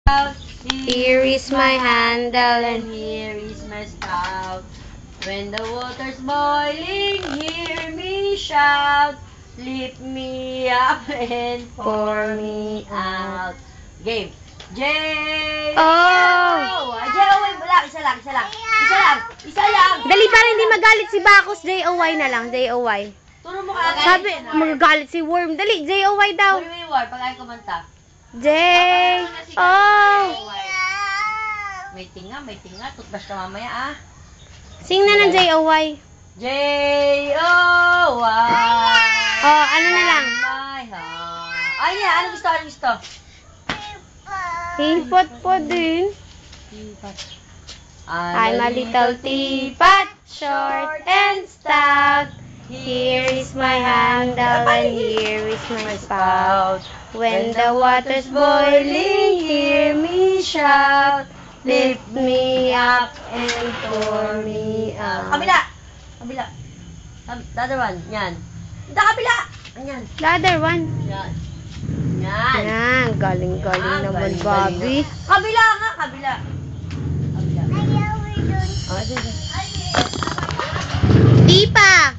Here is my handle and here is my spout. When the water's boiling, hear me shout. Lift me up and pour me out. Game. J. Oh! J-O-Y. Wala. Isa lang. Dali para hindi magalit si Bacchus. J-O-Y na lang. J-O-Y. Turo mo ka. Sabi, magagalit si Worm. Dali, J-O-Y daw. Turo mo yung word pag ay kumanta. J-O. May tinga. Toothbrush ka mamaya, ah. Sing na ng J-O-Y. J-O-Y. Oh, ano na lang? My heart. Ay, ano gusto? Hipot po din. I'm a little teapot, short and stout. Here is my handle and here is my spout. When the water's boiling, hear me shout. Lift me up and pour me out. Kabila. The other one. Yan. The kabila. Yan. The other one. Yan. Yan, galing-galing naman, Bobby. Kabila nga, kabila. Di pa.